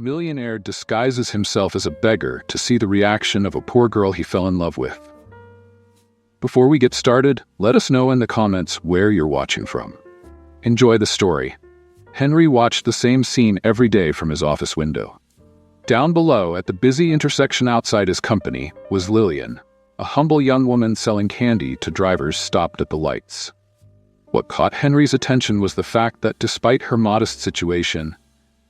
Millionaire disguises himself as a beggar to see the reaction of a poor girl he fell in love with. Before we get started, let us know in the comments where you're watching from. Enjoy the story. Henry watched the same scene every day from his office window. Down below, at the busy intersection outside his company, was Lillian, a humble young woman selling candy to drivers stopped at the lights. What caught Henry's attention was the fact that despite her modest situation,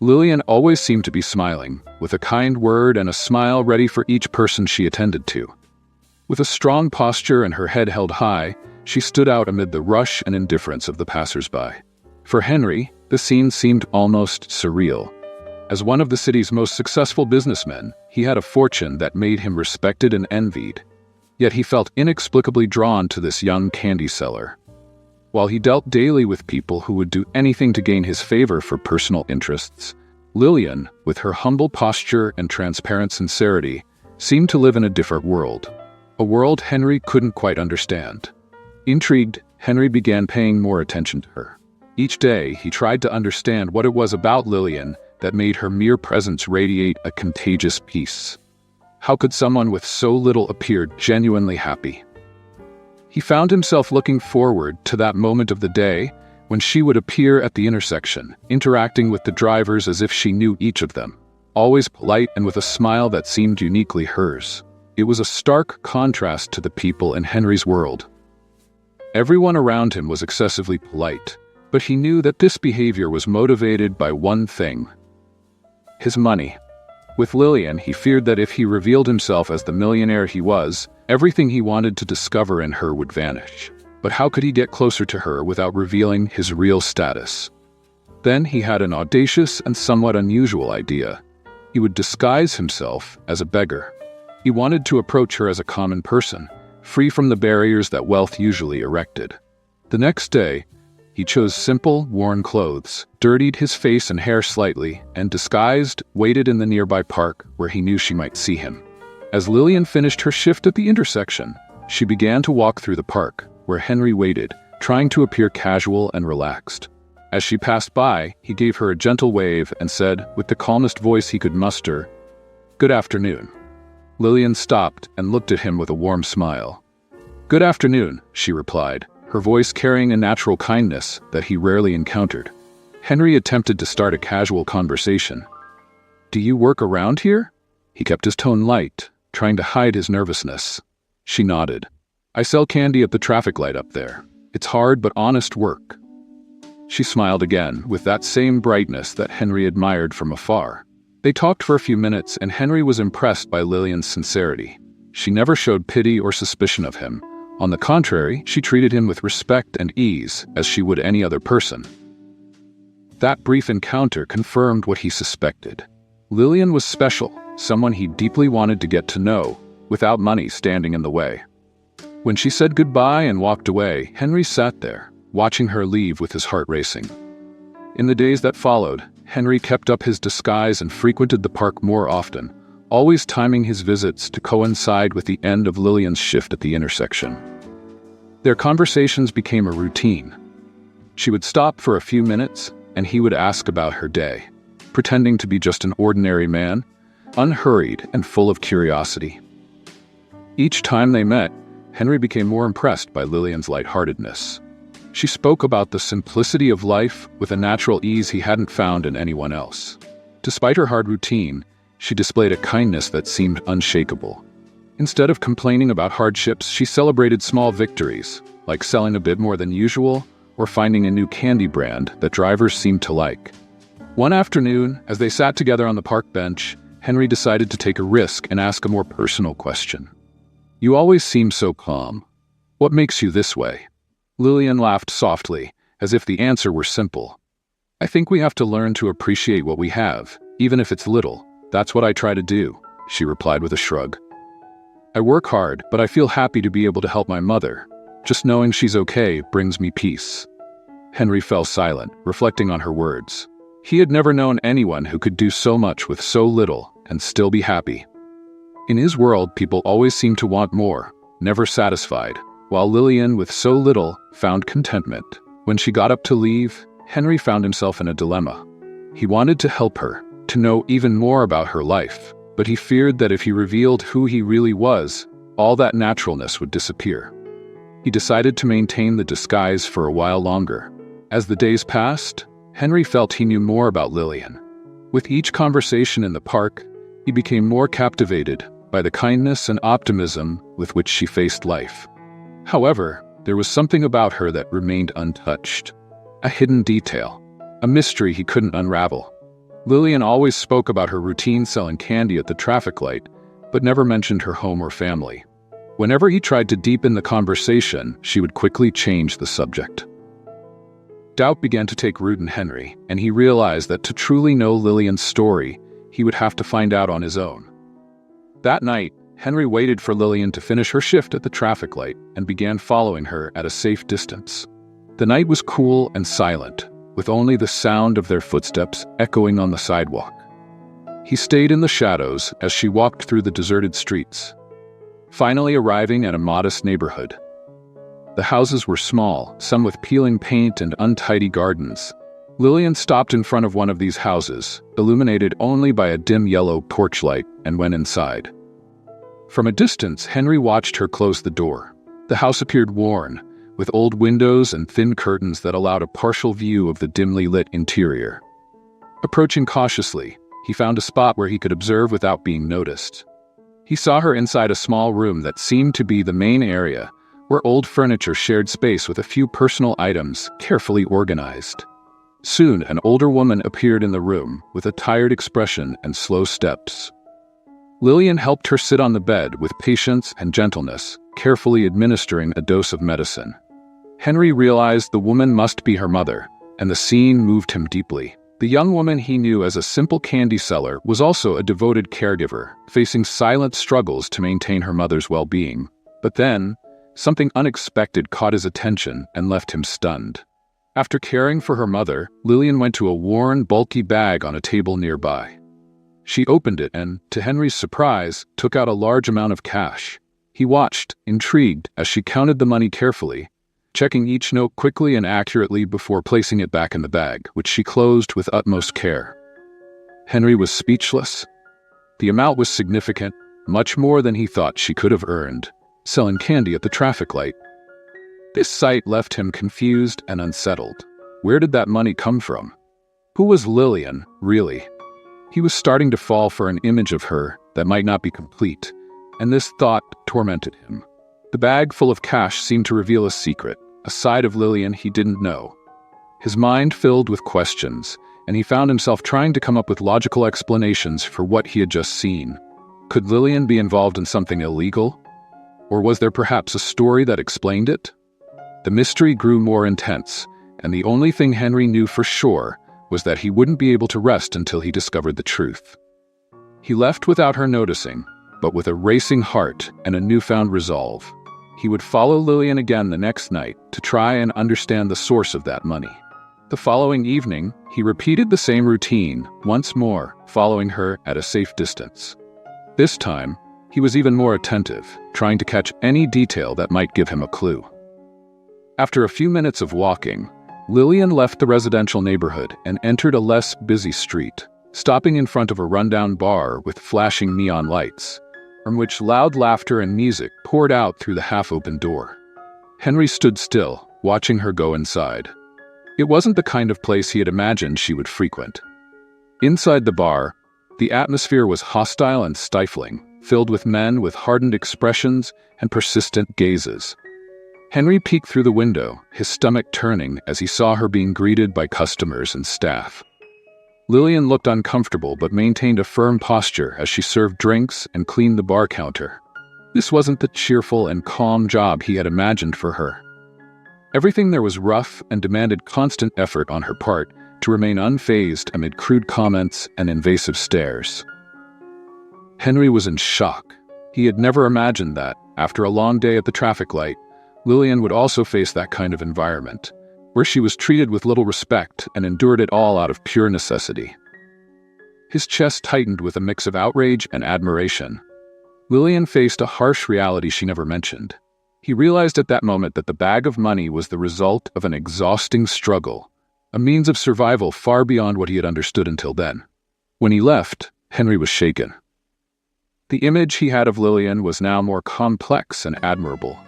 Lillian always seemed to be smiling, with a kind word and a smile ready for each person she attended to. With a strong posture and her head held high, she stood out amid the rush and indifference of the passers-by. For Henry, the scene seemed almost surreal. As one of the city's most successful businessmen, he had a fortune that made him respected and envied. Yet he felt inexplicably drawn to this young candy seller. While he dealt daily with people who would do anything to gain his favor for personal interests, Lillian, with her humble posture and transparent sincerity, seemed to live in a different world. A world Henry couldn't quite understand. Intrigued, Henry began paying more attention to her. Each day, he tried to understand what it was about Lillian that made her mere presence radiate a contagious peace. How could someone with so little appear genuinely happy? He found himself looking forward to that moment of the day when she would appear at the intersection, interacting with the drivers as if she knew each of them, always polite and with a smile that seemed uniquely hers. It was a stark contrast to the people in Henry's world. Everyone around him was excessively polite, but he knew that this behavior was motivated by one thing: his money. With Lillian, he feared that if he revealed himself as the millionaire he was, everything he wanted to discover in her would vanish. But how could he get closer to her without revealing his real status? Then he had an audacious and somewhat unusual idea. He would disguise himself as a beggar. He wanted to approach her as a common person, free from the barriers that wealth usually erected. The next day, he chose simple, worn clothes, dirtied his face and hair slightly, and disguised, waited in the nearby park where he knew she might see him. As Lillian finished her shift at the intersection, she began to walk through the park, where Henry waited, trying to appear casual and relaxed. As she passed by, he gave her a gentle wave and said, with the calmest voice he could muster, "Good afternoon." Lillian stopped and looked at him with a warm smile. "Good afternoon," she replied, her voice carrying a natural kindness that he rarely encountered. Henry attempted to start a casual conversation. "Do you work around here?" He kept his tone light, trying to hide his nervousness. She nodded. "I sell candy at the traffic light up there. It's hard but honest work." She smiled again, with that same brightness that Henry admired from afar. They talked for a few minutes, and Henry was impressed by Lillian's sincerity. She never showed pity or suspicion of him. On the contrary, she treated him with respect and ease, as she would any other person. That brief encounter confirmed what he suspected. Lillian was special, someone he deeply wanted to get to know, without money standing in the way. When she said goodbye and walked away, Henry sat there, watching her leave with his heart racing. In the days that followed, Henry kept up his disguise and frequented the park more often, always timing his visits to coincide with the end of Lillian's shift at the intersection. Their conversations became a routine. She would stop for a few minutes, and he would ask about her day, pretending to be just an ordinary man, unhurried and full of curiosity. Each time they met, Henry became more impressed by Lillian's lightheartedness. She spoke about the simplicity of life with a natural ease he hadn't found in anyone else. Despite her hard routine, she displayed a kindness that seemed unshakable. Instead of complaining about hardships, she celebrated small victories, like selling a bit more than usual or finding a new candy brand that drivers seemed to like. One afternoon, as they sat together on the park bench, Henry decided to take a risk and ask a more personal question. "You always seem so calm. What makes you this way?" Lillian laughed softly, as if the answer were simple. "I think we have to learn to appreciate what we have, even if it's little. That's what I try to do," she replied with a shrug. "I work hard, but I feel happy to be able to help my mother. Just knowing she's okay brings me peace." Henry fell silent, reflecting on her words. He had never known anyone who could do so much with so little and still be happy. In his world, people always seemed to want more, never satisfied, while Lillian, with so little, found contentment. When she got up to leave, Henry found himself in a dilemma. He wanted to help her, to know even more about her life, but he feared that if he revealed who he really was, all that naturalness would disappear. He decided to maintain the disguise for a while longer. As the days passed, Henry felt he knew more about Lillian. With each conversation in the park, he became more captivated by the kindness and optimism with which she faced life. However, there was something about her that remained untouched. A hidden detail, a mystery he couldn't unravel. Lillian always spoke about her routine selling candy at the traffic light, but never mentioned her home or family. Whenever he tried to deepen the conversation, she would quickly change the subject. Doubt began to take root in Henry, and he realized that to truly know Lillian's story, he would have to find out on his own. That night, Henry waited for Lillian to finish her shift at the traffic light and began following her at a safe distance. The night was cool and silent, with only the sound of their footsteps echoing on the sidewalk. He stayed in the shadows as she walked through the deserted streets, finally arriving at a modest neighborhood. The houses were small, some with peeling paint and untidy gardens. Lillian stopped in front of one of these houses, illuminated only by a dim yellow porch light, and went inside. From a distance, Henry watched her close the door. The house appeared worn, with old windows and thin curtains that allowed a partial view of the dimly lit interior. Approaching cautiously, he found a spot where he could observe without being noticed. He saw her inside a small room that seemed to be the main area, where old furniture shared space with a few personal items carefully organized. Soon, an older woman appeared in the room with a tired expression and slow steps. Lillian helped her sit on the bed with patience and gentleness, carefully administering a dose of medicine. Henry realized the woman must be her mother, and the scene moved him deeply. The young woman he knew as a simple candy seller was also a devoted caregiver, facing silent struggles to maintain her mother's well-being. But then, something unexpected caught his attention and left him stunned. After caring for her mother, Lillian went to a worn, bulky bag on a table nearby. She opened it and, to Henry's surprise, took out a large amount of cash. He watched, intrigued, as she counted the money carefully, checking each note quickly and accurately before placing it back in the bag, which she closed with utmost care. Henry was speechless. The amount was significant, much more than he thought she could have earned, selling candy at the traffic light. This sight left him confused and unsettled. Where did that money come from? Who was Lillian, really? He was starting to fall for an image of her that might not be complete, and this thought tormented him. The bag full of cash seemed to reveal a secret, a side of Lillian he didn't know. His mind filled with questions, and he found himself trying to come up with logical explanations for what he had just seen. Could Lillian be involved in something illegal? Or was there perhaps a story that explained it? The mystery grew more intense, and the only thing Henry knew for sure was that he wouldn't be able to rest until he discovered the truth. He left without her noticing, but with a racing heart and a newfound resolve. He would follow Lillian again the next night to try and understand the source of that money. The following evening, he repeated the same routine, once more, following her at a safe distance. This time, he was even more attentive, trying to catch any detail that might give him a clue. After a few minutes of walking, Lillian left the residential neighborhood and entered a less busy street, stopping in front of a rundown bar with flashing neon lights, from which loud laughter and music poured out through the half-open door. Henry stood still, watching her go inside. It wasn't the kind of place he had imagined she would frequent. Inside the bar, the atmosphere was hostile and stifling, filled with men with hardened expressions and persistent gazes. Henry peeked through the window, his stomach turning as he saw her being greeted by customers and staff. Lillian looked uncomfortable but maintained a firm posture as she served drinks and cleaned the bar counter. This wasn't the cheerful and calm job he had imagined for her. Everything there was rough and demanded constant effort on her part to remain unfazed amid crude comments and invasive stares. Henry was in shock. He had never imagined that, after a long day at the traffic light, Lillian would also face that kind of environment, where she was treated with little respect and endured it all out of pure necessity. His chest tightened with a mix of outrage and admiration. Lillian faced a harsh reality she never mentioned. He realized at that moment that the bag of money was the result of an exhausting struggle, a means of survival far beyond what he had understood until then. When he left, Henry was shaken. The image he had of Lillian was now more complex and admirable.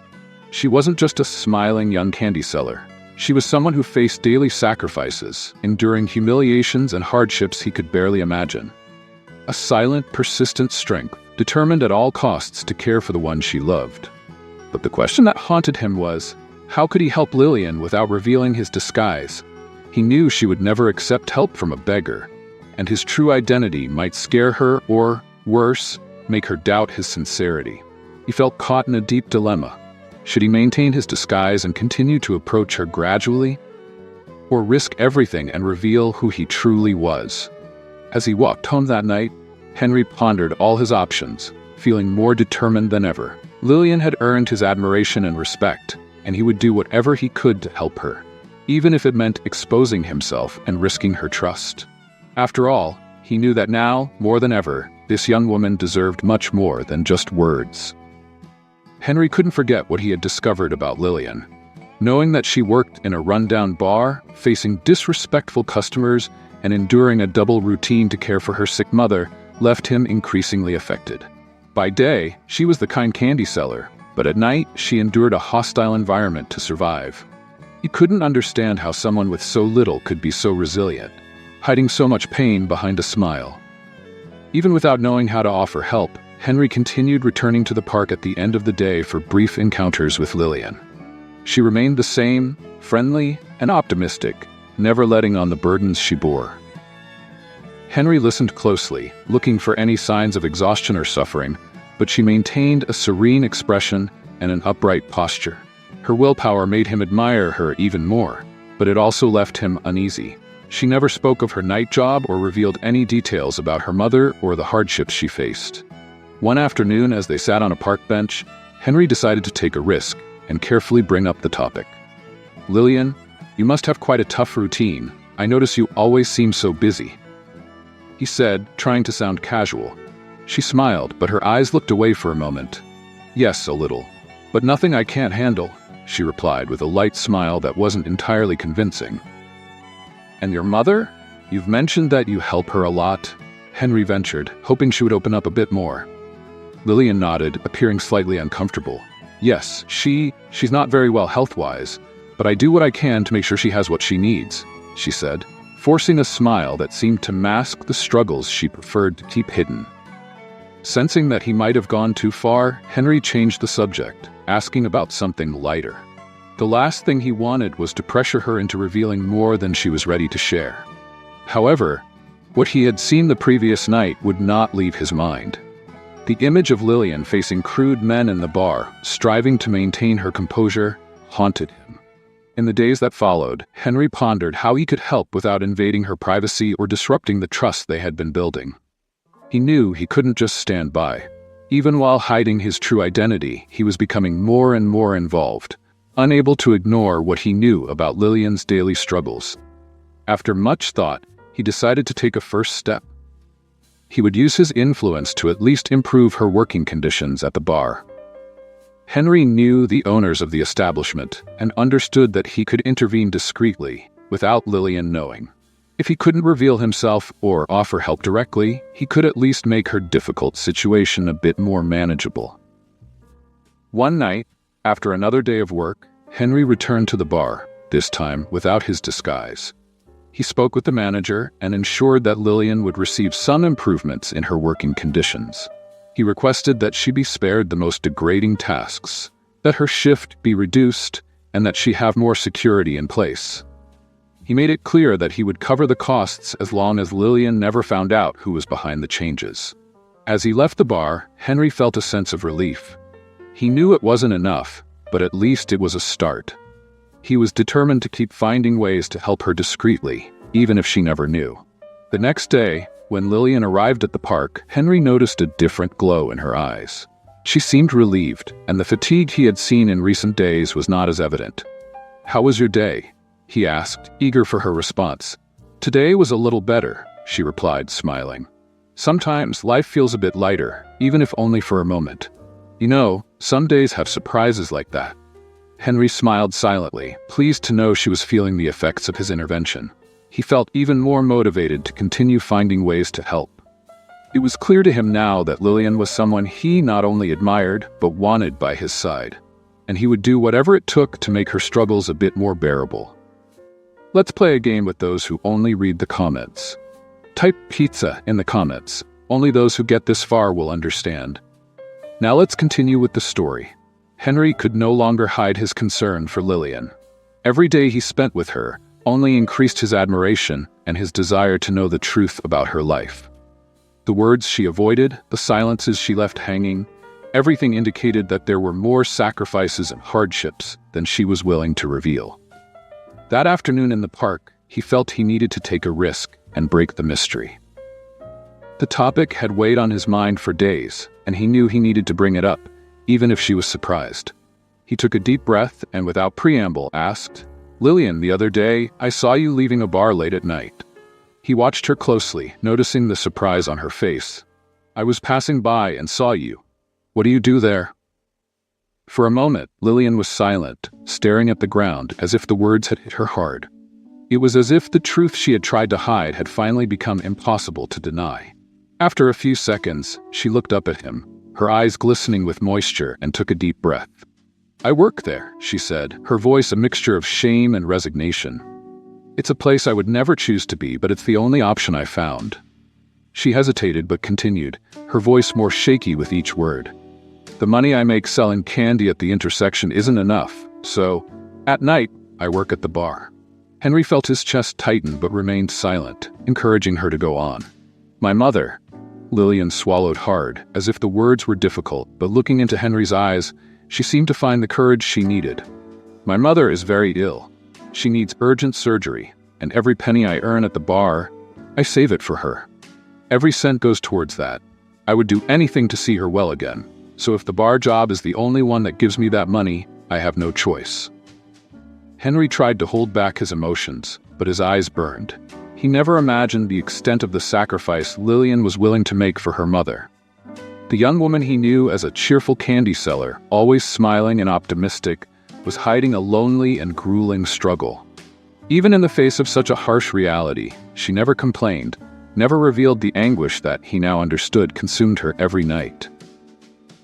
She wasn't just a smiling young candy seller. She was someone who faced daily sacrifices, enduring humiliations and hardships he could barely imagine. A silent, persistent strength, determined at all costs to care for the one she loved. But the question that haunted him was, how could he help Lillian without revealing his disguise? He knew she would never accept help from a beggar, and his true identity might scare her or, worse, make her doubt his sincerity. He felt caught in a deep dilemma. Should he maintain his disguise and continue to approach her gradually, or risk everything and reveal who he truly was? As he walked home that night, Henry pondered all his options, feeling more determined than ever. Lillian had earned his admiration and respect, and he would do whatever he could to help her, even if it meant exposing himself and risking her trust. After all, he knew that now, more than ever, this young woman deserved much more than just words. Henry couldn't forget what he had discovered about Lillian. Knowing that she worked in a rundown bar, facing disrespectful customers, and enduring a double routine to care for her sick mother, left him increasingly affected. By day, she was the kind candy seller, but at night, she endured a hostile environment to survive. He couldn't understand how someone with so little could be so resilient, hiding so much pain behind a smile. Even without knowing how to offer help, Henry continued returning to the park at the end of the day for brief encounters with Lillian. She remained the same, friendly and optimistic, never letting on the burdens she bore. Henry listened closely, looking for any signs of exhaustion or suffering, but she maintained a serene expression and an upright posture. Her willpower made him admire her even more, but it also left him uneasy. She never spoke of her night job or revealed any details about her mother or the hardships she faced. One afternoon, as they sat on a park bench, Henry decided to take a risk and carefully bring up the topic. "Lillian, you must have quite a tough routine. I notice you always seem so busy," he said, trying to sound casual. She smiled, but her eyes looked away for a moment. "Yes, a little, but nothing I can't handle," she replied with a light smile that wasn't entirely convincing. "And your mother? You've mentioned that you help her a lot," Henry ventured, hoping she would open up a bit more. Lillian nodded, appearing slightly uncomfortable. "Yes, she's not very well health-wise, but I do what I can to make sure she has what she needs," she said, forcing a smile that seemed to mask the struggles she preferred to keep hidden. Sensing that he might have gone too far, Henry changed the subject, asking about something lighter. The last thing he wanted was to pressure her into revealing more than she was ready to share. However, what he had seen the previous night would not leave his mind. The image of Lillian facing crude men in the bar, striving to maintain her composure, haunted him. In the days that followed, Henry pondered how he could help without invading her privacy or disrupting the trust they had been building. He knew he couldn't just stand by. Even while hiding his true identity, he was becoming more and more involved, unable to ignore what he knew about Lillian's daily struggles. After much thought, he decided to take a first step. He would use his influence to at least improve her working conditions at the bar. Henry knew the owners of the establishment and understood that he could intervene discreetly, without Lillian knowing. If he couldn't reveal himself or offer help directly, he could at least make her difficult situation a bit more manageable. One night, after another day of work, Henry returned to the bar, this time without his disguise. He spoke with the manager and ensured that Lillian would receive some improvements in her working conditions. He requested that she be spared the most degrading tasks, that her shift be reduced, and that she have more security in place. He made it clear that he would cover the costs as long as Lillian never found out who was behind the changes. As he left the bar, Henry felt a sense of relief. He knew it wasn't enough, but at least it was a start. He was determined to keep finding ways to help her discreetly, even if she never knew. The next day, when Lillian arrived at the park, Henry noticed a different glow in her eyes. She seemed relieved, and the fatigue he had seen in recent days was not as evident. "How was your day?" he asked, eager for her response. "Today was a little better," she replied, smiling. "Sometimes life feels a bit lighter, even if only for a moment. You know, some days have surprises like that." Henry smiled silently, pleased to know she was feeling the effects of his intervention. he felt even more motivated to continue finding ways to help. It was clear to him now that Lillian was someone he not only admired, but wanted by his side, and he would do whatever it took to make her struggles a bit more bearable. Let's play a game with those who only read the comments. Type pizza in the comments. Only those who get this far will understand. Now let's continue with the story. Henry could no longer hide his concern for Lillian. Every day he spent with her only increased his admiration and his desire to know the truth about her life. The words she avoided, the silences she left hanging, everything indicated that there were more sacrifices and hardships than she was willing to reveal. That afternoon in the park, he felt he needed to take a risk and break the mystery. The topic had weighed on his mind for days, and he knew he needed to bring it up, even if she was surprised. He took a deep breath and without preamble asked, "Lillian, the other day, I saw you leaving a bar late at night." He watched her closely, noticing the surprise on her face. "I was passing by and saw you. What do you do there?" For a moment, Lillian was silent, staring at the ground as if the words had hit her hard. It was as if the truth she had tried to hide had finally become impossible to deny. After a few seconds, she looked up at him, her eyes glistening with moisture, and took a deep breath. "I work there," she said, her voice a mixture of shame and resignation. "It's a place I would never choose to be, but it's the only option I found." She hesitated but continued, her voice more shaky with each word. "The money I make selling candy at the intersection isn't enough, so, at night, I work at the bar." Henry felt his chest tighten but remained silent, encouraging her to go on. "My mother." Lillian swallowed hard, as if the words were difficult, but looking into Henry's eyes, she seemed to find the courage she needed. "My mother is very ill. She needs urgent surgery, and every penny I earn at the bar, I save it for her. Every cent goes towards that. I would do anything to see her well again, so if the bar job is the only one that gives me that money, I have no choice." Henry tried to hold back his emotions, but his eyes burned. He never imagined the extent of the sacrifice Lillian was willing to make for her mother. The young woman he knew as a cheerful candy seller, always smiling and optimistic, was hiding a lonely and grueling struggle. Even in the face of such a harsh reality, she never complained, never revealed the anguish that he now understood consumed her every night.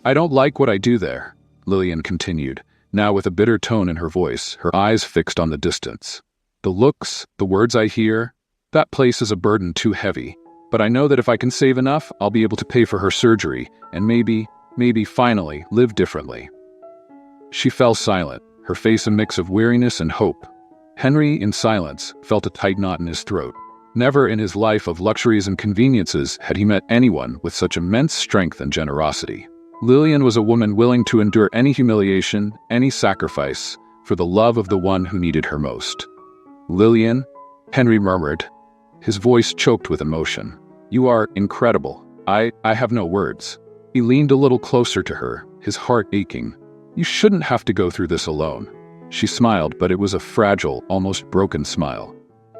"I don't like what I do there," Lillian continued, now with a bitter tone in her voice, her eyes fixed on the distance. "The looks, the words I hear, that place is a burden too heavy, but I know that if I can save enough, I'll be able to pay for her surgery and maybe finally live differently." She fell silent, her face a mix of weariness and hope. Henry, in silence, felt a tight knot in his throat. Never in his life of luxuries and conveniences had he met anyone with such immense strength and generosity. Lillian was a woman willing to endure any humiliation, any sacrifice, for the love of the one who needed her most. "Lillian," Henry murmured, his voice choked with emotion. "You are incredible. I have no words." He leaned a little closer to her, his heart aching. "You shouldn't have to go through this alone." She smiled, but it was a fragile, almost broken smile.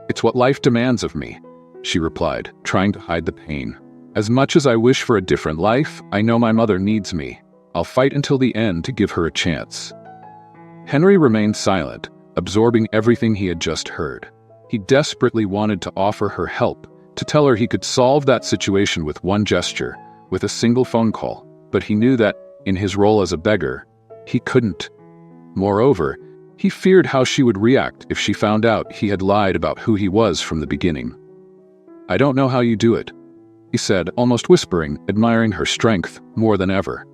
"It's what life demands of me," she replied, trying to hide the pain. "As much as I wish for a different life, I know my mother needs me. I'll fight until the end to give her a chance." Henry remained silent, absorbing everything he had just heard. He desperately wanted to offer her help, to tell her he could solve that situation with one gesture, with a single phone call, but he knew that, in his role as a beggar, he couldn't. Moreover, he feared how she would react if she found out he had lied about who he was from the beginning. "I don't know how you do it," he said, almost whispering, admiring her strength more than ever.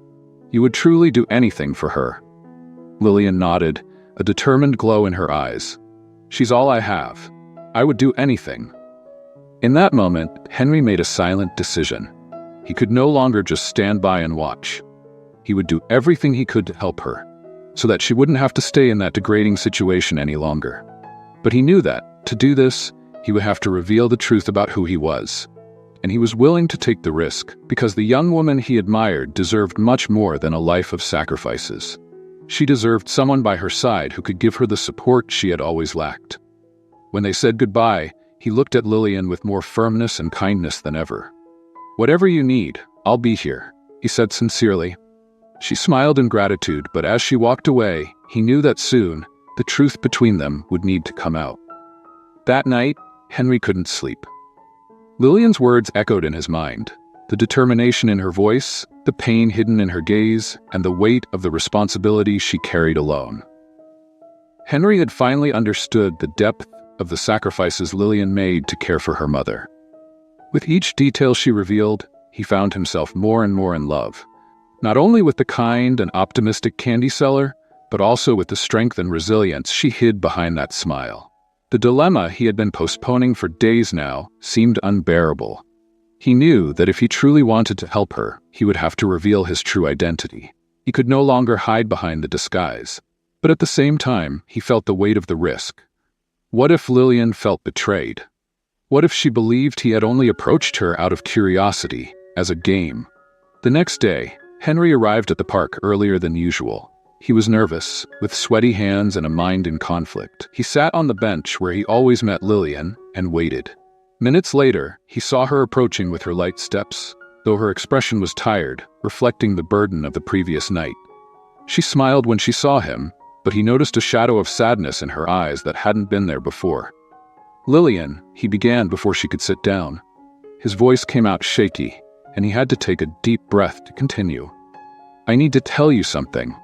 "You would truly do anything for her." Lillian nodded, a determined glow in her eyes. "She's all I have. I would do anything." In that moment, Henry made a silent decision. He could no longer just stand by and watch. He would do everything he could to help her, so that she wouldn't have to stay in that degrading situation any longer. But he knew that, to do this, he would have to reveal the truth about who he was. And he was willing to take the risk, because the young woman he admired deserved much more than a life of sacrifices. She deserved someone by her side who could give her the support she had always lacked. When they said goodbye, he looked at Lillian with more firmness and kindness than ever. "Whatever you need, I'll be here," he said sincerely. She smiled in gratitude, but as she walked away, he knew that soon, the truth between them would need to come out. That night, Henry couldn't sleep. Lillian's words echoed in his mind. The determination in her voice, the pain hidden in her gaze, and the weight of the responsibility she carried alone. Henry had finally understood the depth of the sacrifices Lillian made to care for her mother. With each detail she revealed, he found himself more and more in love, not only with the kind and optimistic candy seller, but also with the strength and resilience she hid behind that smile. The dilemma he had been postponing for days now seemed unbearable. He knew that if he truly wanted to help her, he would have to reveal his true identity. He could no longer hide behind the disguise. But at the same time, he felt the weight of the risk. What if Lillian felt betrayed? What if she believed he had only approached her out of curiosity, as a game? The next day, Henry arrived at the park earlier than usual. He was nervous, with sweaty hands and a mind in conflict. He sat on the bench where he always met Lillian and waited. Minutes later, he saw her approaching with her light steps, though her expression was tired, reflecting the burden of the previous night. She smiled when she saw him, but he noticed a shadow of sadness in her eyes that hadn't been there before. "Lillian," he began before she could sit down. His voice came out shaky, and he had to take a deep breath to continue. "I need to tell you something."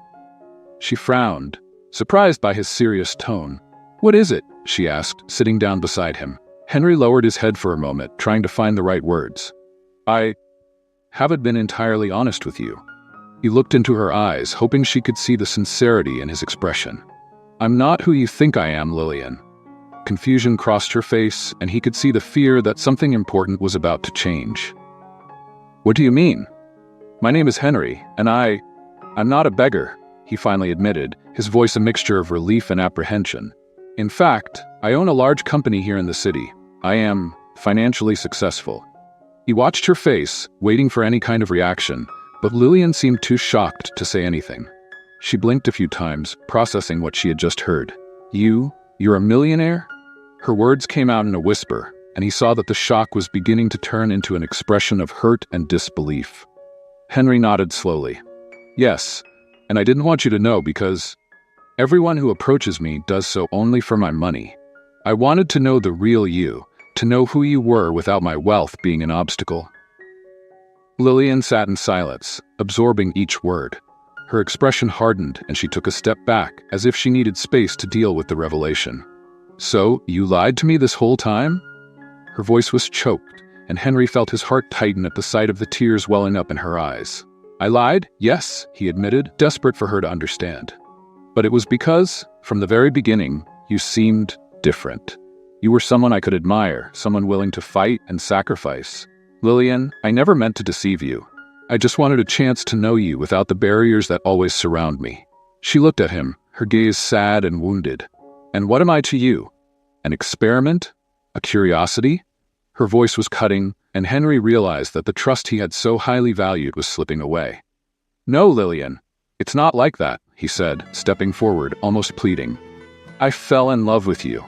She frowned, surprised by his serious tone. "What is it?" she asked, sitting down beside him. Henry lowered his head for a moment, trying to find the right words. "I haven't been entirely honest with you." He looked into her eyes, hoping she could see the sincerity in his expression. "I'm not who you think I am, Lillian." Confusion crossed her face, and he could see the fear that something important was about to change. "What do you mean?" "My name is Henry, and I'm not a beggar," he finally admitted, his voice a mixture of relief and apprehension. "In fact, I own a large company here in the city. I am financially successful." He watched her face, waiting for any kind of reaction, but Lillian seemed too shocked to say anything. She blinked a few times, processing what she had just heard. You're a millionaire?" Her words came out in a whisper, and he saw that the shock was beginning to turn into an expression of hurt and disbelief. Henry nodded slowly. "Yes, and I didn't want you to know because everyone who approaches me does so only for my money. I wanted to know the real you, to know who you were without my wealth being an obstacle." Lillian sat in silence, absorbing each word. Her expression hardened, and she took a step back, as if she needed space to deal with the revelation. "So, you lied to me this whole time?" Her voice was choked, and Henry felt his heart tighten at the sight of the tears welling up in her eyes. "I lied, yes," he admitted, desperate for her to understand. "But it was because, from the very beginning, you seemed different. You were someone I could admire, someone willing to fight and sacrifice. Lillian, I never meant to deceive you. I just wanted a chance to know you without the barriers that always surround me." She looked at him, her gaze sad and wounded. "And what am I to you? An experiment? A curiosity?" Her voice was cutting, and Henry realized that the trust he had so highly valued was slipping away. "No, Lillian, it's not like that," he said, stepping forward, almost pleading. "I fell in love with you.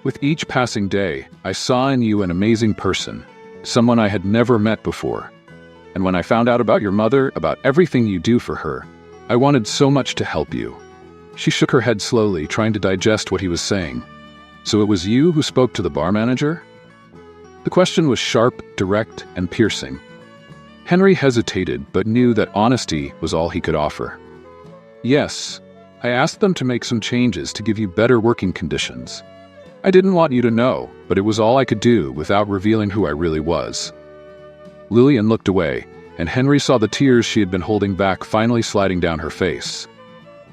With each passing day, I saw in you an amazing person, someone I had never met before. And when I found out about your mother, about everything you do for her, I wanted so much to help you." She shook her head slowly, trying to digest what he was saying. "So it was you who spoke to the bar manager?" The question was sharp, direct, and piercing. Henry hesitated, but knew that honesty was all he could offer. "Yes, I asked them to make some changes to give you better working conditions. I didn't want you to know, but it was all I could do without revealing who I really was." Lillian looked away, and Henry saw the tears she had been holding back finally sliding down her face.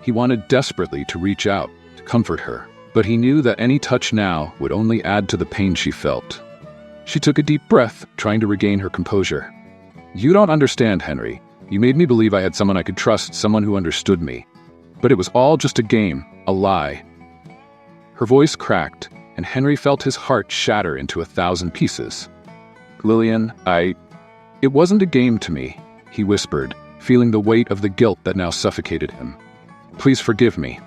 He wanted desperately to reach out, to comfort her, but he knew that any touch now would only add to the pain she felt. She took a deep breath, trying to regain her composure. "You don't understand, Henry. You made me believe I had someone I could trust, someone who understood me. But it was all just a game, a lie." Her voice cracked, and Henry felt his heart shatter into 1,000 pieces. "Lillian, It wasn't a game to me," he whispered, feeling the weight of the guilt that now suffocated him. "Please forgive me.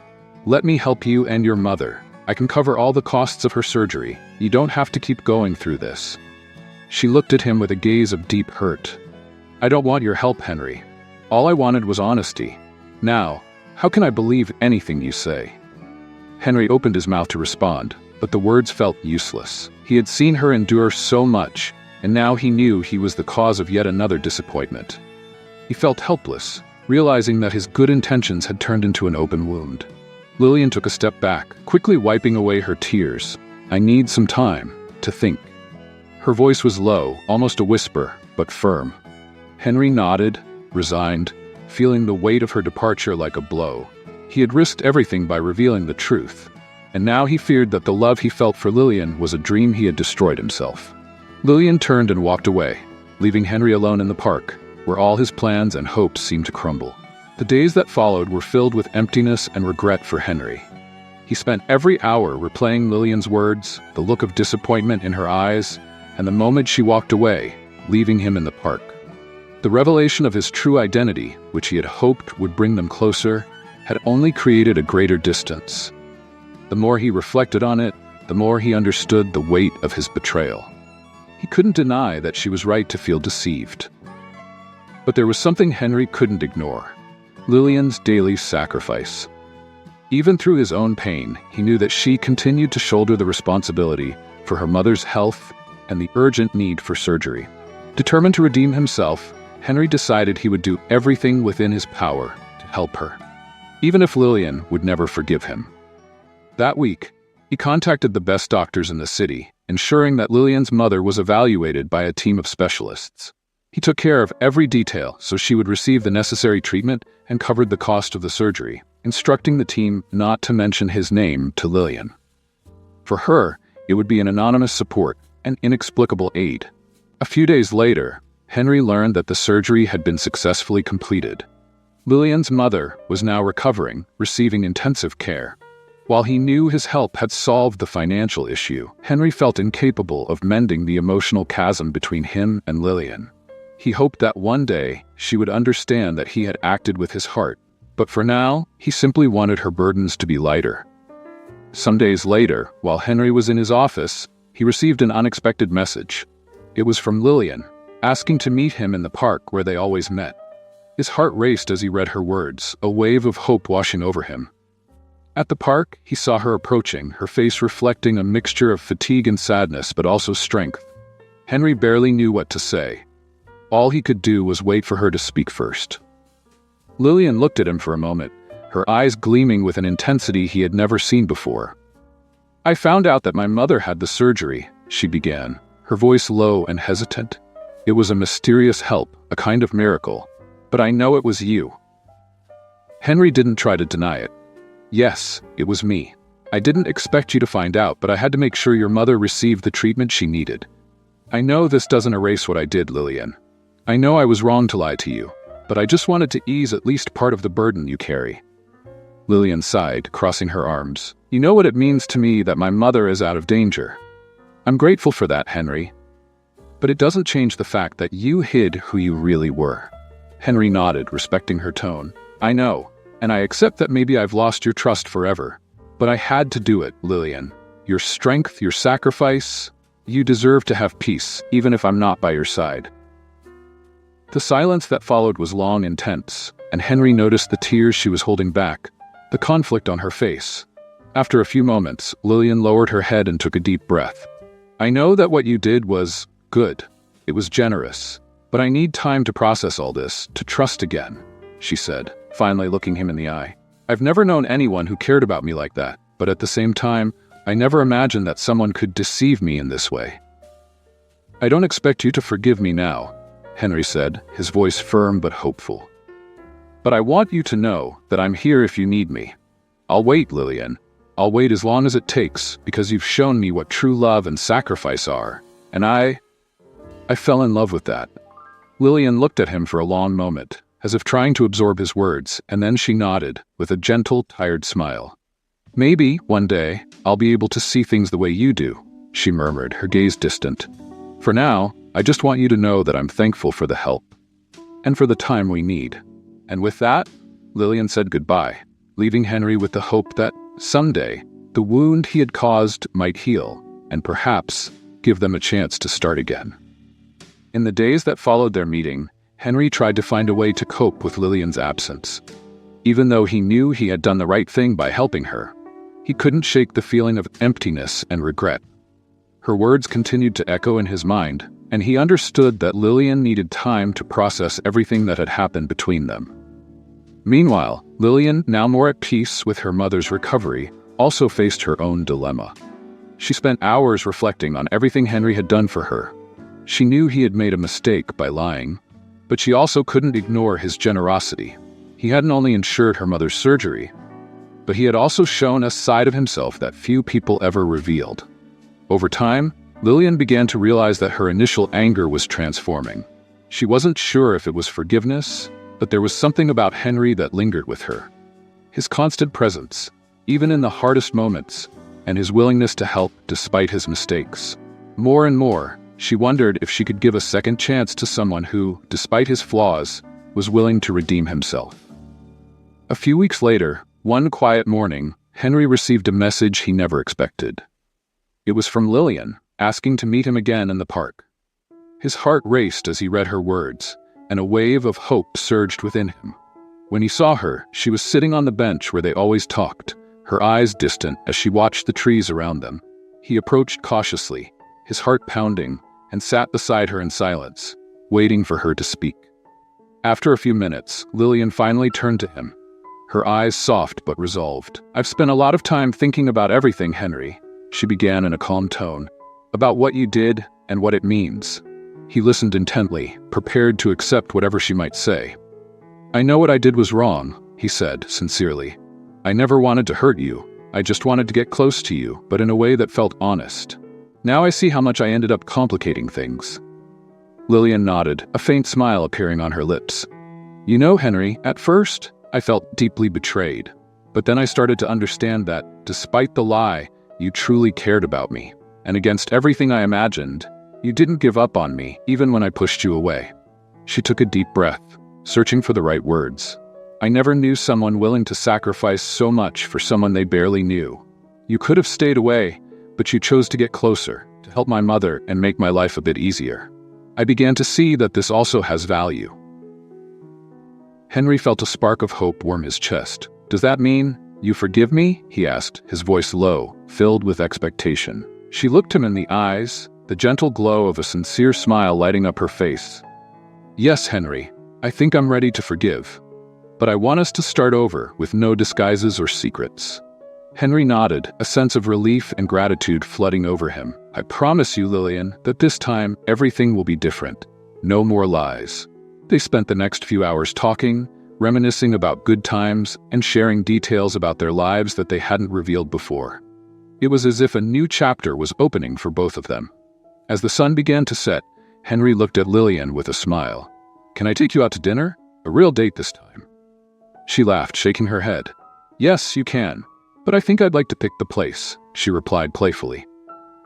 Let me help you and your mother. I can cover all the costs of her surgery. You don't have to keep going through this." She looked at him with a gaze of deep hurt. "I don't want your help, Henry. All I wanted was honesty. Now, how can I believe anything you say?" Henry opened his mouth to respond, but the words felt useless. He had seen her endure so much, and now he knew he was the cause of yet another disappointment. He felt helpless, realizing that his good intentions had turned into an open wound. Lillian took a step back, quickly wiping away her tears. "I need some time to think." Her voice was low, almost a whisper, but firm. Henry nodded, resigned, feeling the weight of her departure like a blow. He had risked everything by revealing the truth, and now he feared that the love he felt for Lillian was a dream he had destroyed himself. Lillian turned and walked away, leaving Henry alone in the park, where all his plans and hopes seemed to crumble. The days that followed were filled with emptiness and regret for Henry. He spent every hour replaying Lillian's words, the look of disappointment in her eyes, and the moment she walked away, leaving him in the park. The revelation of his true identity, which he had hoped would bring them closer, had only created a greater distance. The more he reflected on it, the more he understood the weight of his betrayal. He couldn't deny that she was right to feel deceived. But there was something Henry couldn't ignore: Lillian's daily sacrifice. Even through his own pain, he knew that she continued to shoulder the responsibility for her mother's health and the urgent need for surgery. Determined to redeem himself, Henry decided he would do everything within his power to help her, even if Lillian would never forgive him. That week, he contacted the best doctors in the city, ensuring that Lillian's mother was evaluated by a team of specialists. He took care of every detail so she would receive the necessary treatment and covered the cost of the surgery, instructing the team not to mention his name to Lillian. For her, it would be an anonymous support, an inexplicable aid. A few days later, Henry learned that the surgery had been successfully completed. Lillian's mother was now recovering, receiving intensive care. While he knew his help had solved the financial issue, Henry felt incapable of mending the emotional chasm between him and Lillian. He hoped that one day she would understand that he had acted with his heart, but for now, he simply wanted her burdens to be lighter. Some days later, while Henry was in his office, he received an unexpected message. It was from Lillian, asking to meet him in the park where they always met. His heart raced as he read her words, a wave of hope washing over him. At the park, he saw her approaching, her face reflecting a mixture of fatigue and sadness, but also strength. Henry barely knew what to say. All he could do was wait for her to speak first. Lillian looked at him for a moment, her eyes gleaming with an intensity he had never seen before. "I found out that my mother had the surgery," she began, her voice low and hesitant. "It was a mysterious help, a kind of miracle, but I know it was you." Henry didn't try to deny it. "Yes, it was me. I didn't expect you to find out, but I had to make sure your mother received the treatment she needed. I know this doesn't erase what I did, Lillian. I know I was wrong to lie to you, but I just wanted to ease at least part of the burden you carry." Lillian sighed, crossing her arms. "You know what it means to me that my mother is out of danger. I'm grateful for that, Henry. But it doesn't change the fact that you hid who you really were." Henry nodded, respecting her tone. "I know, and I accept that maybe I've lost your trust forever. But I had to do it, Lillian. Your strength, your sacrifice, you deserve to have peace, even if I'm not by your side." The silence that followed was long and tense, and Henry noticed the tears she was holding back, the conflict on her face. After a few moments, Lillian lowered her head and took a deep breath. "I know that what you did was good. It was generous. But I need time to process all this, to trust again," she said, finally looking him in the eye. "I've never known anyone who cared about me like that, but at the same time, I never imagined that someone could deceive me in this way." "I don't expect you to forgive me now," Henry said, his voice firm but hopeful. "But I want you to know that I'm here if you need me. I'll wait, Lillian. I'll wait as long as it takes, because you've shown me what true love and sacrifice are, and I fell in love with that." Lillian looked at him for a long moment, as if trying to absorb his words, and then she nodded, with a gentle, tired smile. "Maybe, one day, I'll be able to see things the way you do," she murmured, her gaze distant. "For now, I just want you to know that I'm thankful for the help, and for the time we need." And with that, Lillian said goodbye, leaving Henry with the hope that, someday, the wound he had caused might heal, and perhaps give them a chance to start again. In the days that followed their meeting, Henry tried to find a way to cope with Lillian's absence. Even though he knew he had done the right thing by helping her, He couldn't shake the feeling of emptiness and regret. Her words continued to echo in his mind, and he understood that Lillian needed time to process everything that had happened between them. Meanwhile, Lillian, now more at peace with her mother's recovery, also faced her own dilemma. She spent hours reflecting on everything Henry had done for her. She knew he had made a mistake by lying, but she also couldn't ignore his generosity. He hadn't only ensured her mother's surgery, but he had also shown a side of himself that few people ever revealed. Over time, Lillian began to realize that her initial anger was transforming. She wasn't sure if it was forgiveness, but there was something about Henry that lingered with her. His constant presence, even in the hardest moments, and his willingness to help despite his mistakes. More and more, she wondered if she could give a second chance to someone who, despite his flaws, was willing to redeem himself. A few weeks later, one quiet morning, Henry received a message he never expected. It was from Lillian, asking to meet him again in the park. His heart raced as he read her words, and a wave of hope surged within him. When he saw her, she was sitting on the bench where they always talked, her eyes distant as she watched the trees around them. He approached cautiously, his heart pounding, and sat beside her in silence, waiting for her to speak. After a few minutes, Lillian finally turned to him, her eyes soft but resolved. "I've spent a lot of time thinking about everything, Henry," she began in a calm tone, "about what you did and what it means." He listened intently, prepared to accept whatever she might say. "I know what I did was wrong," he said, sincerely. "I never wanted to hurt you. I just wanted to get close to you, but in a way that felt honest. Now I see how much I ended up complicating things." Lillian nodded, a faint smile appearing on her lips. "You know, Henry, at first, I felt deeply betrayed. But then I started to understand that, despite the lie, you truly cared about me. And against everything I imagined, you didn't give up on me, even when I pushed you away." She took a deep breath, searching for the right words. "I never knew someone willing to sacrifice so much for someone they barely knew. You could have stayed away, but you chose to get closer, to help my mother and make my life a bit easier. I began to see that this also has value." Henry felt a spark of hope warm his chest. "Does that mean you forgive me?" he asked, his voice low, filled with expectation. She looked him in the eyes, the gentle glow of a sincere smile lighting up her face. "Yes, Henry, I think I'm ready to forgive. But I want us to start over with no disguises or secrets." Henry nodded, a sense of relief and gratitude flooding over him. "I promise you, Lillian, that this time everything will be different. No more lies." They spent the next few hours talking, reminiscing about good times, and sharing details about their lives that they hadn't revealed before. It was as if a new chapter was opening for both of them. As the sun began to set, Henry looked at Lillian with a smile. "Can I take you out to dinner? A real date this time." She laughed, shaking her head. "Yes, you can, but I think I'd like to pick the place," she replied playfully.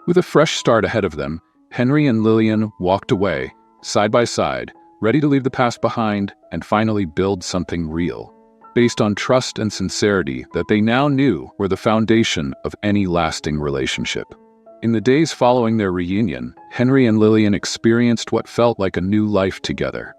With a fresh start ahead of them, Henry and Lillian walked away, side by side, ready to leave the past behind and finally build something real, based on trust and sincerity that they now knew were the foundation of any lasting relationship. In the days following their reunion, Henry and Lillian experienced what felt like a new life together.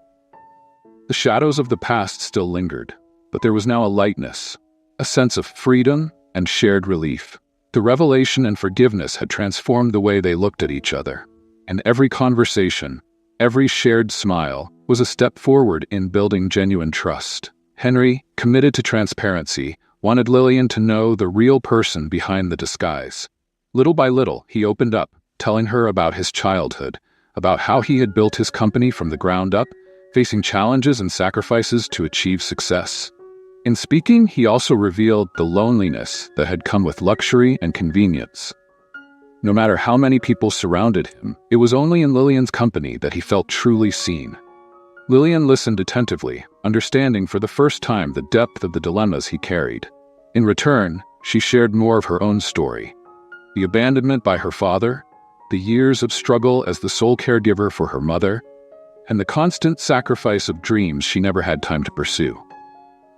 The shadows of the past still lingered, but there was now a lightness, a sense of freedom and shared relief. The revelation and forgiveness had transformed the way they looked at each other, and every conversation, every shared smile, was a step forward in building genuine trust. Henry, committed to transparency, wanted Lillian to know the real person behind the disguise. Little by little, he opened up, telling her about his childhood, about how he had built his company from the ground up, facing challenges and sacrifices to achieve success. In speaking, he also revealed the loneliness that had come with luxury and convenience. No matter how many people surrounded him, it was only in Lillian's company that he felt truly seen. Lillian listened attentively, understanding for the first time the depth of the dilemmas he carried. In return, she shared more of her own story. The abandonment by her father, the years of struggle as the sole caregiver for her mother, and the constant sacrifice of dreams she never had time to pursue.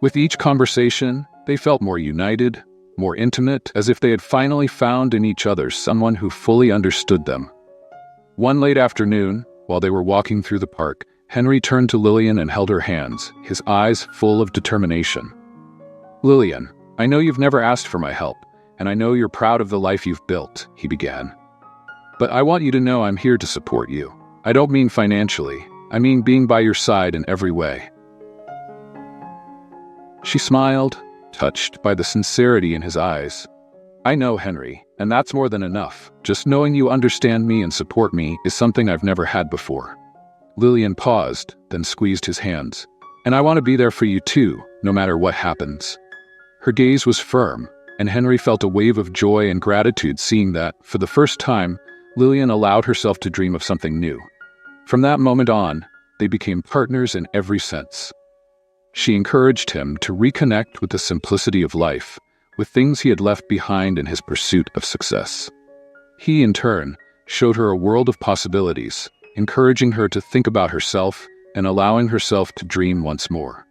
With each conversation, they felt more united, more intimate, as if they had finally found in each other someone who fully understood them. One late afternoon, while they were walking through the park, Henry turned to Lillian and held her hands, his eyes full of determination. "Lillian, I know you've never asked for my help, and I know you're proud of the life you've built," he began. "But I want you to know I'm here to support you. I don't mean financially. I mean being by your side in every way." She smiled, touched by the sincerity in his eyes. "I know, Henry, and that's more than enough. Just knowing you understand me and support me is something I've never had before." Lillian paused, then squeezed his hands. "And I want to be there for you too, no matter what happens." Her gaze was firm, and Henry felt a wave of joy and gratitude seeing that, for the first time, Lillian allowed herself to dream of something new. From that moment on, they became partners in every sense. She encouraged him to reconnect with the simplicity of life, with things he had left behind in his pursuit of success. He, in turn, showed her a world of possibilities, encouraging her to think about herself and allowing herself to dream once more.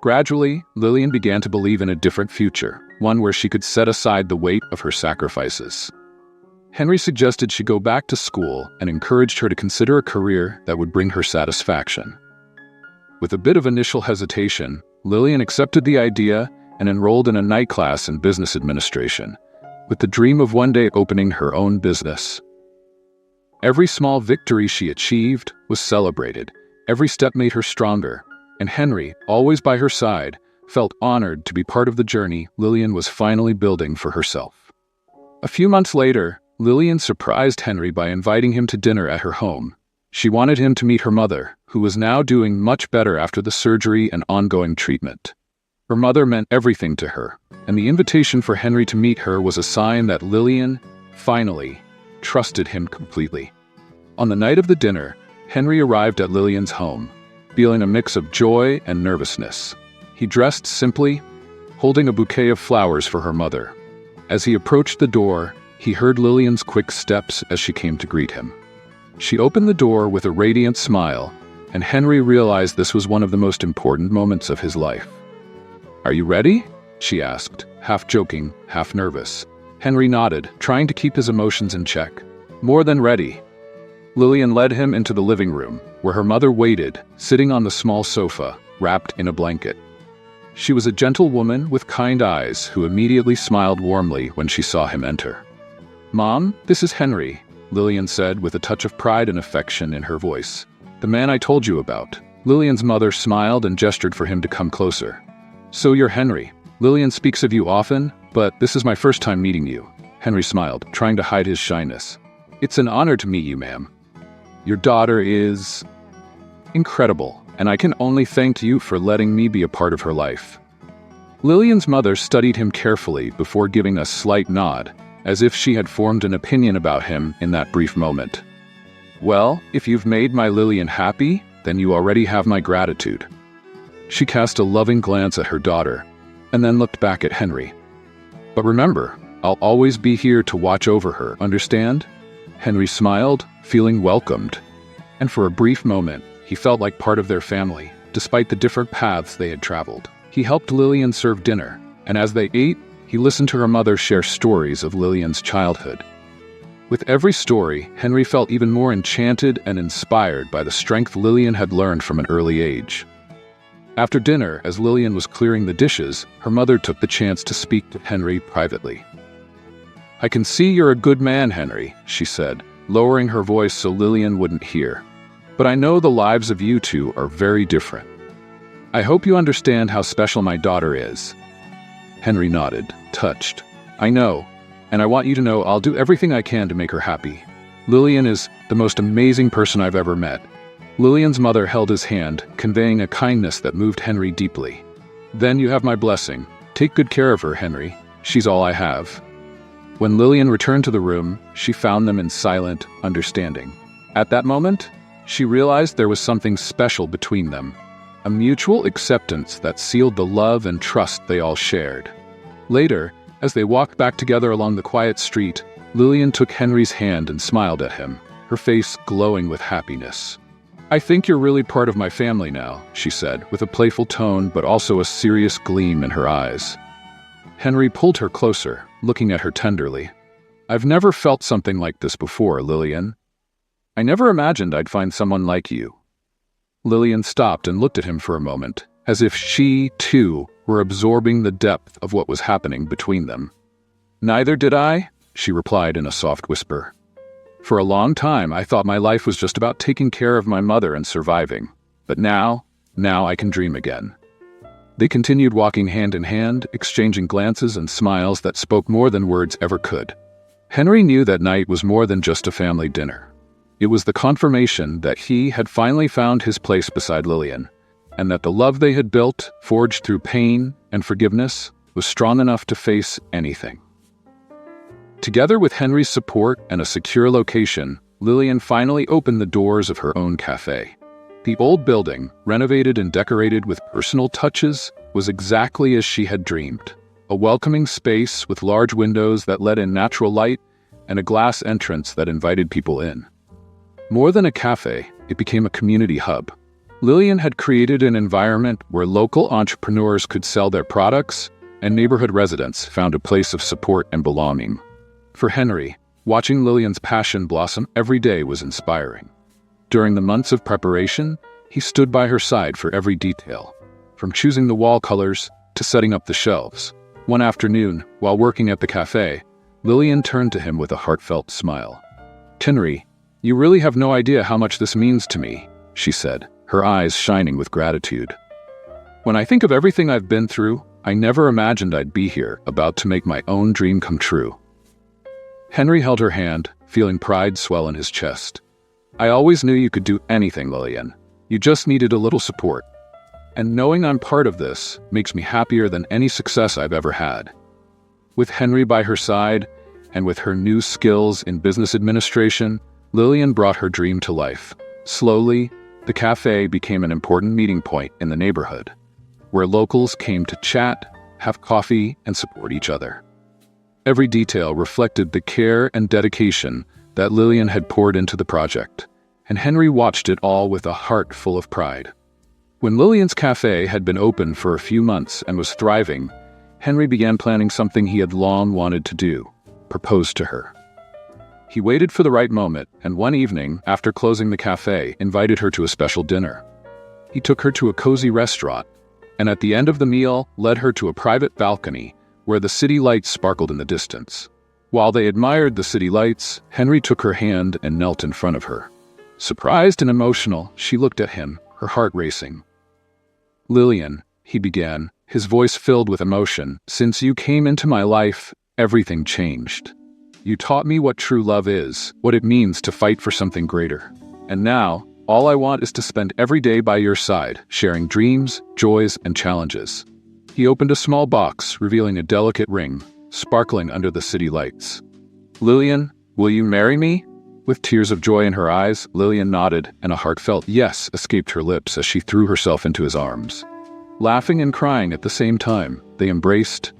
Gradually, Lillian began to believe in a different future, one where she could set aside the weight of her sacrifices. Henry suggested she go back to school and encouraged her to consider a career that would bring her satisfaction. With a bit of initial hesitation, Lillian accepted the idea and enrolled in a night class in business administration, with the dream of one day opening her own business. Every small victory she achieved was celebrated, every step made her stronger, and Henry, always by her side, felt honored to be part of the journey Lillian was finally building for herself. A few months later, Lillian surprised Henry by inviting him to dinner at her home. She wanted him to meet her mother, who was now doing much better after the surgery and ongoing treatment. Her mother meant everything to her, and the invitation for Henry to meet her was a sign that Lillian, finally, trusted him completely. On the night of the dinner, Henry arrived at Lillian's home, feeling a mix of joy and nervousness. He dressed simply, holding a bouquet of flowers for her mother. As he approached the door, he heard Lillian's quick steps as she came to greet him. She opened the door with a radiant smile, and Henry realized this was one of the most important moments of his life. "Are you ready?" she asked, half joking, half nervous. Henry nodded, trying to keep his emotions in check. "More than ready." Lillian led him into the living room, where her mother waited, sitting on the small sofa, wrapped in a blanket. She was a gentle woman with kind eyes who immediately smiled warmly when she saw him enter. "Mom, this is Henry," Lillian said with a touch of pride and affection in her voice. "The man I told you about." Lillian's mother smiled and gestured for him to come closer. "So you're Henry. Lillian speaks of you often, but this is my first time meeting you." Henry smiled, trying to hide his shyness. "It's an honor to meet you, ma'am. Your daughter is incredible, and I can only thank you for letting me be a part of her life." Lillian's mother studied him carefully before giving a slight nod, as if she had formed an opinion about him in that brief moment. "Well, if you've made my Lillian happy, then you already have my gratitude." She cast a loving glance at her daughter, and then looked back at Henry. "But remember, I'll always be here to watch over her, understand?" Henry smiled, feeling welcomed, and for a brief moment, he felt like part of their family, despite the different paths they had traveled. He helped Lillian serve dinner, and as they ate, he listened to her mother share stories of Lillian's childhood. With every story, Henry felt even more enchanted and inspired by the strength Lillian had learned from an early age. After dinner, as Lillian was clearing the dishes, her mother took the chance to speak to Henry privately. "I can see you're a good man, Henry," she said, lowering her voice so Lillian wouldn't hear. "But I know the lives of you two are very different. I hope you understand how special my daughter is." Henry nodded, touched. "I know, and I want you to know I'll do everything I can to make her happy. Lillian is the most amazing person I've ever met." Lillian's mother held his hand, conveying a kindness that moved Henry deeply. "Then you have my blessing. Take good care of her, Henry. She's all I have." When Lillian returned to the room, she found them in silent understanding. At that moment, she realized there was something special between them, a mutual acceptance that sealed the love and trust they all shared. Later, as they walked back together along the quiet street, Lillian took Henry's hand and smiled at him, her face glowing with happiness. "I think you're really part of my family now," she said, with a playful tone but also a serious gleam in her eyes. Henry pulled her closer, looking at her tenderly. "I've never felt something like this before, Lillian. I never imagined I'd find someone like you." Lillian stopped and looked at him for a moment, as if she, too, were absorbing the depth of what was happening between them. "Neither did I," she replied in a soft whisper. "For a long time, I thought my life was just about taking care of my mother and surviving. But now I can dream again." They continued walking hand in hand, exchanging glances and smiles that spoke more than words ever could. Henry knew that night was more than just a family dinner. It was the confirmation that he had finally found his place beside Lillian, and that the love they had built, forged through pain and forgiveness, was strong enough to face anything. Together with Henry's support and a secure location, Lillian finally opened the doors of her own cafe. The old building, renovated and decorated with personal touches, was exactly as she had dreamed. A welcoming space with large windows that let in natural light and a glass entrance that invited people in. More than a cafe, it became a community hub. Lillian had created an environment where local entrepreneurs could sell their products and neighborhood residents found a place of support and belonging. For Henry, watching Lillian's passion blossom every day was inspiring. During the months of preparation, he stood by her side for every detail, from choosing the wall colors to setting up the shelves. One afternoon, while working at the cafe, Lillian turned to him with a heartfelt smile. "Henry, you really have no idea how much this means to me," she said, her eyes shining with gratitude. "When I think of everything I've been through, I never imagined I'd be here, about to make my own dream come true." Henry held her hand, feeling pride swell in his chest. "I always knew you could do anything, Lillian. You just needed a little support. And knowing I'm part of this makes me happier than any success I've ever had." With Henry by her side, and with her new skills in business administration, Lillian brought her dream to life. Slowly, the cafe became an important meeting point in the neighborhood, where locals came to chat, have coffee, and support each other. Every detail reflected the care and dedication that Lillian had poured into the project, and Henry watched it all with a heart full of pride. When Lillian's cafe had been open for a few months and was thriving, Henry began planning something he had long wanted to do: propose to her. He waited for the right moment, and one evening, after closing the cafe, invited her to a special dinner. He took her to a cozy restaurant, and at the end of the meal, led her to a private balcony where the city lights sparkled in the distance. While they admired the city lights, Henry took her hand and knelt in front of her. Surprised and emotional, she looked at him, her heart racing. "Lillian," he began, his voice filled with emotion, "since you came into my life, everything changed. You taught me what true love is, what it means to fight for something greater. And now, all I want is to spend every day by your side, sharing dreams, joys, and challenges." He opened a small box, revealing a delicate ring, sparkling under the city lights. "Lillian, will you marry me?" With tears of joy in her eyes, Lillian nodded, and a heartfelt yes escaped her lips as she threw herself into his arms. Laughing and crying at the same time, they embraced,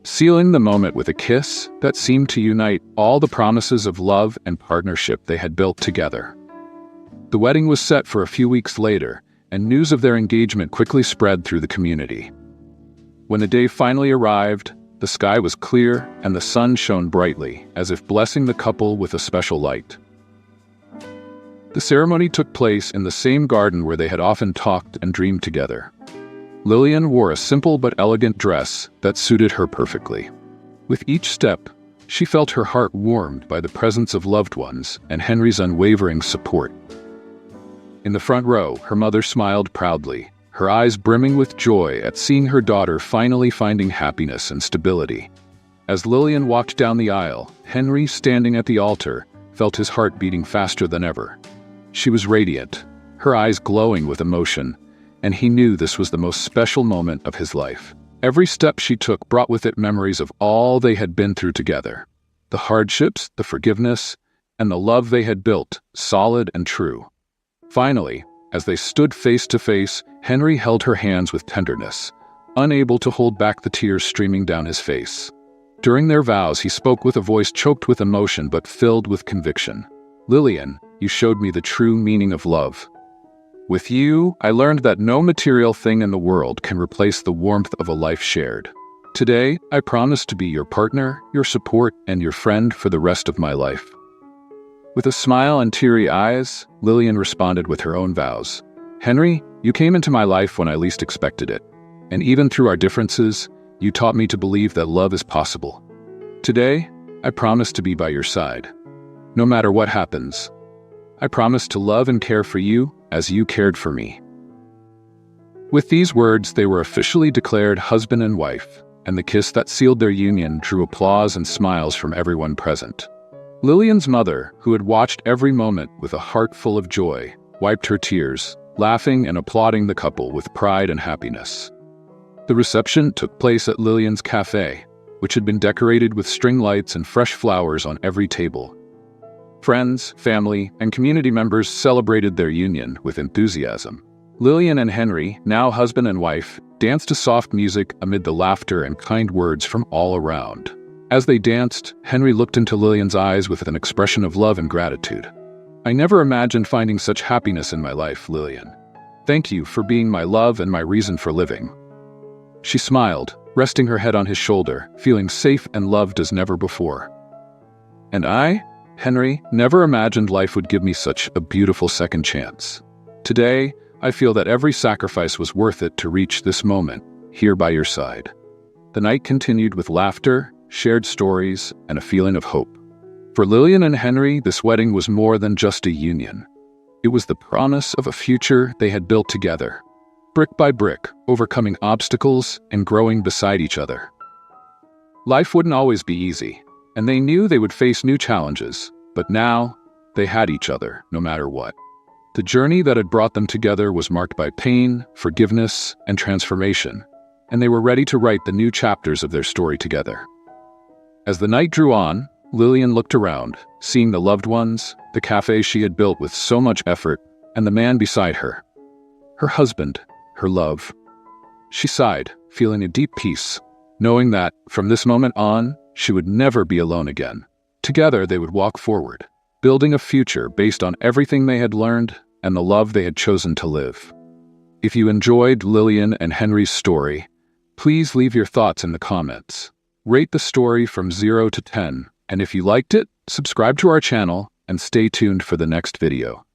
sealing the moment with a kiss that seemed to unite all the promises of love and partnership they had built together. The wedding was set for a few weeks later, and news of their engagement quickly spread through the community. When the day finally arrived, the sky was clear and the sun shone brightly, as if blessing the couple with a special light. The ceremony took place in the same garden where they had often talked and dreamed together. Lillian wore a simple but elegant dress that suited her perfectly. With each step, she felt her heart warmed by the presence of loved ones and Henry's unwavering support. In the front row, her mother smiled proudly, her eyes brimming with joy at seeing her daughter finally finding happiness and stability. As Lillian walked down the aisle, Henry, standing at the altar, felt his heart beating faster than ever. She was radiant, her eyes glowing with emotion, and he knew this was the most special moment of his life. Every step she took brought with it memories of all they had been through together. The hardships, the forgiveness, and the love they had built, solid and true. Finally, as they stood face to face, Henry held her hands with tenderness, unable to hold back the tears streaming down his face. During their vows, he spoke with a voice choked with emotion but filled with conviction. "Lillian, you showed me the true meaning of love. With you, I learned that no material thing in the world can replace the warmth of a life shared. Today, I promise to be your partner, your support, and your friend for the rest of my life." With a smile and teary eyes, Lillian responded with her own vows. "Henry, you came into my life when I least expected it. And even through our differences, you taught me to believe that love is possible. Today, I promise to be by your side. No matter what happens, I promise to love and care for you as you cared for me." With these words, they were officially declared husband and wife, and the kiss that sealed their union drew applause and smiles from everyone present. Lillian's mother, who had watched every moment with a heart full of joy, wiped her tears, laughing and applauding the couple with pride and happiness. The reception took place at Lillian's cafe, which had been decorated with string lights and fresh flowers on every table. Friends, family, and community members celebrated their union with enthusiasm. Lillian and Henry, now husband and wife, danced to soft music amid the laughter and kind words from all around. As they danced, Henry looked into Lillian's eyes with an expression of love and gratitude. "I never imagined finding such happiness in my life, Lillian. Thank you for being my love and my reason for living." She smiled, resting her head on his shoulder, feeling safe and loved as never before. "And I, Henry, never imagined life would give me such a beautiful second chance. Today, I feel that every sacrifice was worth it to reach this moment, here by your side." The night continued with laughter, shared stories, and a feeling of hope. For Lillian and Henry, this wedding was more than just a union. It was the promise of a future they had built together, brick by brick, overcoming obstacles and growing beside each other. Life wouldn't always be easy, and they knew they would face new challenges, but now they had each other, no matter what. The journey that had brought them together was marked by pain, forgiveness, and transformation, and they were ready to write the new chapters of their story together. As the night drew on, Lillian looked around, seeing the loved ones, the cafe she had built with so much effort, and the man beside her. Her husband, her love. She sighed, feeling a deep peace, knowing that, from this moment on, she would never be alone again. Together they would walk forward, building a future based on everything they had learned and the love they had chosen to live. If you enjoyed Lillian and Henry's story, please leave your thoughts in the comments. Rate the story from 0 to 10, and if you liked it, subscribe to our channel and stay tuned for the next video.